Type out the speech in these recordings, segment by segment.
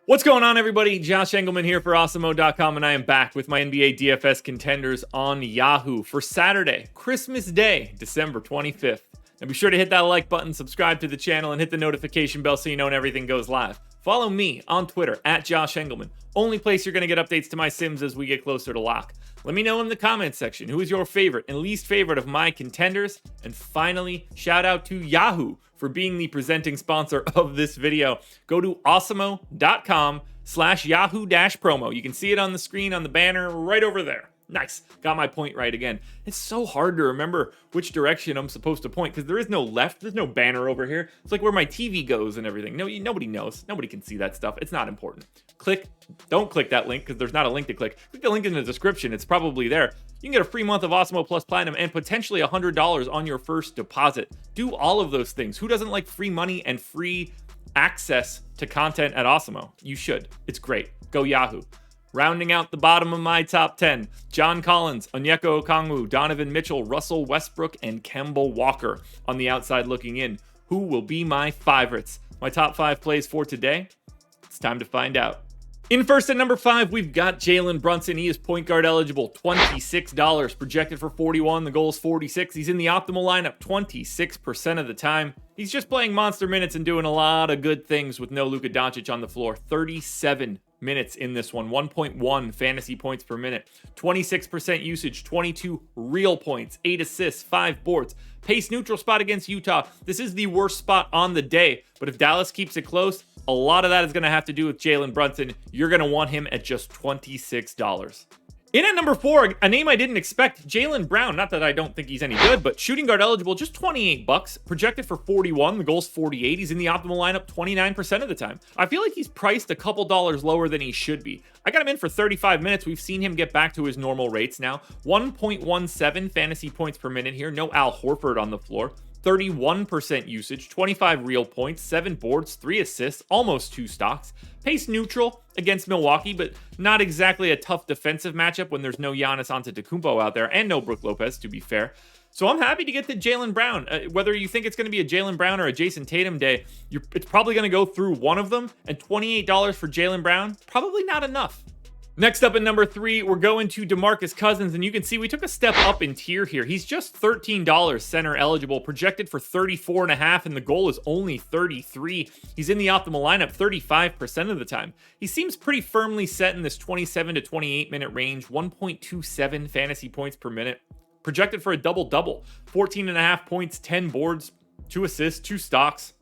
What's going on, everybody? Josh Engleman here for Awesemo.com, and I am back with my NBA DFS contenders on Yahoo for Saturday, Christmas Day, December 25th. Now be sure to hit that like button, subscribe to the channel, and hit the notification bell so you know when everything goes live. Follow me on Twitter at Josh Engleman. Only place you're going to get updates to my sims as we get closer to lock. Let me know in the comments section who is your favorite and least favorite of my contenders. And finally, shout out to Yahoo for being the presenting sponsor of this video. Go to awesemo.com/Yahoo-promo. You can see it on the screen on the banner right over there. Nice. Got my point right again. It's so hard to remember which direction I'm supposed to point because there is no left. There's no banner over here. It's like where my TV goes and everything. No, nobody knows. Nobody can see that stuff. It's not important. Don't click that link because there's not a link to click. Click the link in the description. It's probably there. You can get a free month of Awesemo Plus Platinum and potentially $100 on your first deposit. Do all of those things. Who doesn't like free money and free access to content at Awesemo? You should. It's great. Go Yahoo. Rounding out the bottom of my top 10, John Collins, Onyeka Okongwu, Donovan Mitchell, Russell Westbrook, and Kemba Walker on the outside looking in. Who will be my favorites? My top 5 plays for today? It's time to find out. In first at number 5, we've got Jalen Brunson. He is point guard eligible, $26, projected for 41. The goal is 46. He's in the optimal lineup 26% of the time. He's just playing monster minutes and doing a lot of good things with no Luka Doncic on the floor. 37 minutes in this one, 1.1 fantasy points per minute, 26% usage, 22 real points, 8 assists, 5 boards. Pace neutral spot against Utah. This is the worst spot on the day, but if Dallas keeps it close, a lot of that is going to have to do with Jalen Brunson. You're going to want him at just $26. In at number 4, a name I didn't expect, Jaylen Brown. Not that I don't think he's any good, but shooting guard eligible, just $28, projected for 41. The goal's 48. He's in the optimal lineup 29% of the time. I feel like he's priced a couple dollars lower than he should be. I got him in for 35 minutes. We've seen him get back to his normal rates now. 1.17 fantasy points per minute here. No Al Horford on the floor. 31% usage, 25 real points, 7 boards, 3 assists, almost 2 stocks. Pace neutral against Milwaukee, but not exactly a tough defensive matchup when there's no Giannis Antetokounmpo out there and no Brook Lopez, to be fair. So I'm happy to get the Jaylen Brown. Whether you think it's going to be a Jaylen Brown or a Jason Tatum day, it's probably going to go through one of them, and $28 for Jaylen Brown, probably not enough. Next up at number 3, we're going to Demarcus Cousins, and you can see we took a step up in tier here. He's just $13 center eligible, projected for 34.5, and the goal is only 33. He's in the optimal lineup 35% of the time. He seems pretty firmly set in this 27 to 28 minute range, 1.27 fantasy points per minute, projected for a double-double, 14.5 points, 10 boards, 2 assists, 2 stocks.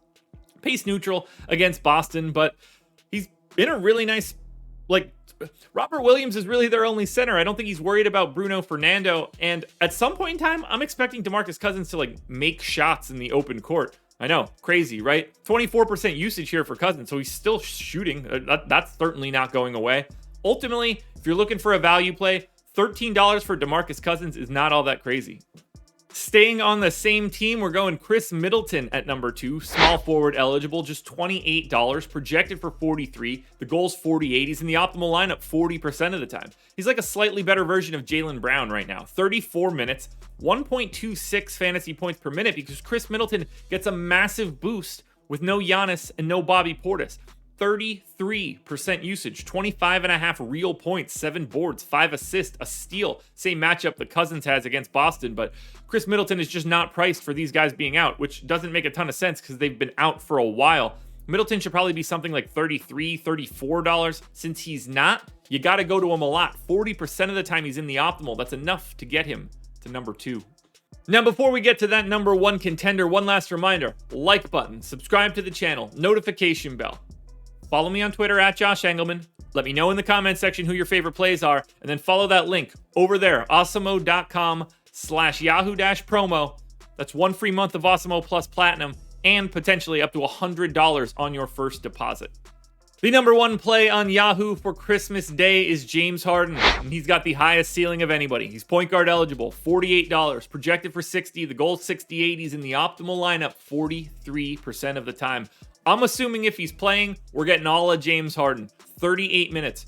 Pace neutral against Boston, but he's in a really nice, Robert Williams is really their only center. I don't think he's worried about Bruno Fernando. And at some point in time, I'm expecting Demarcus Cousins to make shots in the open court. I know, crazy, right? 24% usage here for Cousins, so he's still shooting. That's certainly not going away. Ultimately, if you're looking for a value play, $13 for Demarcus Cousins is not all that crazy. Staying on the same team, we're going Chris Middleton at number 2, small forward eligible, just $28, projected for 43. The goal's 48. He's in the optimal lineup 40% of the time. He's like a slightly better version of Jaylen Brown right now. 34 minutes, 1.26 fantasy points per minute because Chris Middleton gets a massive boost with no Giannis and no Bobby Portis. 33% usage, 25.5 real points, 7 boards, 5 assists, a steal. Same matchup that Cousins has against Boston, but Chris Middleton is just not priced for these guys being out, which doesn't make a ton of sense because they've been out for a while. Middleton should probably be something like $33, $34. Since he's not, you got to go to him a lot. 40% of the time he's in the optimal. That's enough to get him to number 2. Now, before we get to that number 1 contender, one last reminder, like button, subscribe to the channel, notification bell. Follow me on Twitter at Josh Engleman. Let me know in the comments section who your favorite plays are, and then follow that link over there, awesemo.com/Yahoo-promo. That's 1 free month of Awesemo Plus Platinum and potentially up to $100 on your first deposit. The number 1 play on Yahoo for Christmas Day is James Harden, and he's got the highest ceiling of anybody. He's point guard eligible, $48, projected for 60. The goal's 68. He's in the optimal lineup 43% of the time. I'm assuming if he's playing, we're getting all of James Harden. 38 minutes.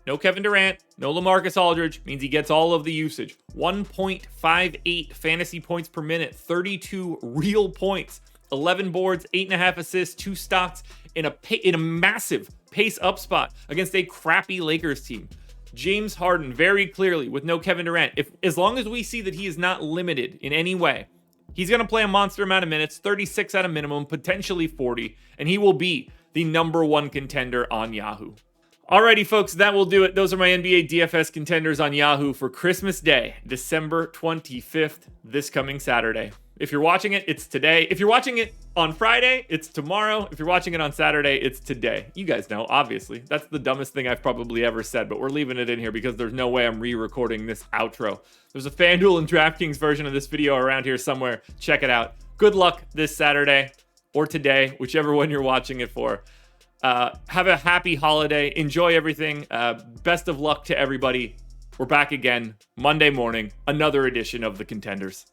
No Kevin Durant, no LaMarcus Aldridge, means he gets all of the usage. 1.58 fantasy points per minute, 32 real points, 11 boards, 8.5 assists, 2 stocks in a massive pace up spot against a crappy Lakers team. James Harden, very clearly, with no Kevin Durant, as long as we see that he is not limited in any way, he's going to play a monster amount of minutes, 36 at a minimum, potentially 40, and he will be the #1 contender on Yahoo. Alrighty, folks, that will do it. Those are my NBA DFS contenders on Yahoo for Christmas Day, December 25th, this coming Saturday. If you're watching it, it's today. If you're watching it on Friday, it's tomorrow. If you're watching it on Saturday, it's today. You guys know, obviously. That's the dumbest thing I've probably ever said, but we're leaving it in here because there's no way I'm re-recording this outro. There's a FanDuel and DraftKings version of this video around here somewhere. Check it out. Good luck this Saturday or today, whichever one you're watching it for. Have a happy holiday. Enjoy everything. Best of luck to everybody. We're back again Monday morning. Another edition of the ConTENders.